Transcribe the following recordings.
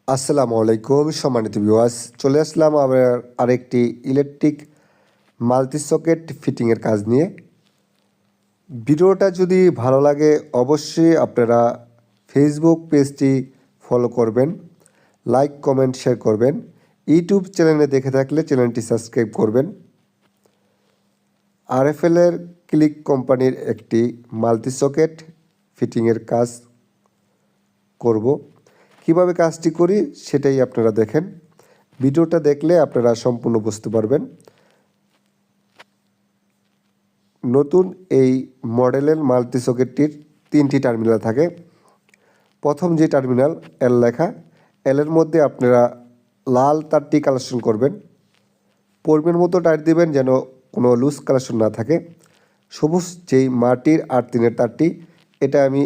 আসসালামু আলাইকুম সম্মানিত ভিউয়ার্স, চলে আসলাম আবার আরেকটি ইলেকট্রিক মাল্টি সকেট ফিটিংয়ের কাজ নিয়ে। ভিডিওটা যদি ভালো লাগে অবশ্যই আপনারা ফেসবুক পেজটি ফলো করবেন, লাইক কমেন্ট শেয়ার করবেন। ইউটিউব চ্যানেলে দেখে থাকলে চ্যানেলটি সাবস্ক্রাইব করবেন। আরএফএলের ক্লিক কোম্পানির একটি মাল্টি সকেট ফিটিংয়ের কাজ করব। কিভাবে কাজটি করি সেটাই আপনারা দেখেন। ভিডিওটা দেখলে আপনারা সম্পূর্ণ বুঝতে পারবেন। নতুন এই মডেলের মাল্টি সকেটটির 3টি টার্মিনাল থাকে। প্রথম যে টার্মিনাল এল লেখা, এলের মধ্যে আপনারা লাল তারটি কালেকশন করবেন। পরিমাণ মতো টাইট দিবেন যেন কোনো লুজ কালেকশন না থাকে। সবুজ যেই মাটির 8-3-এর তারটি, এটা আমি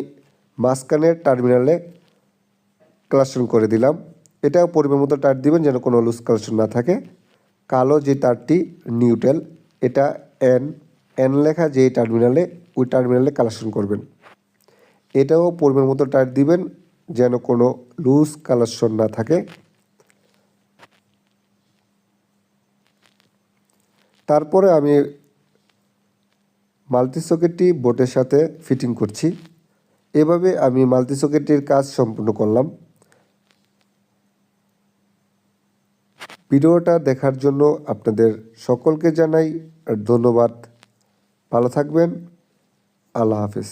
মাঝখানের টার্মিনালে কালেকশন করে দিলাম। এটাও পরিমাণ মতো টাইট দিবেন যেন কোনো লুজ কালেকশন না থাকে। কালো যে তারটি নিউট্রাল, এটা এন লেখা যে টার্মিনালে, ওই টার্মিনালে কালেকশন করবেন। এটাও পরিমাণ মতো টাইট দিবেন যেন কোনো লুজ কালেকশন না থাকে। তারপরে আমি মাল্টি সকেটটি বোর্ডের সাথে ফিটিং করছি। এভাবে আমি মাল্টি সকেটটির কাজ সম্পূর্ণ করলাম। ভিডিওটা দেখার জন্য আপনাদের সকলকে জানাই ধন্যবাদ। ভালো থাকবেন। আল্লাহ হাফেজ।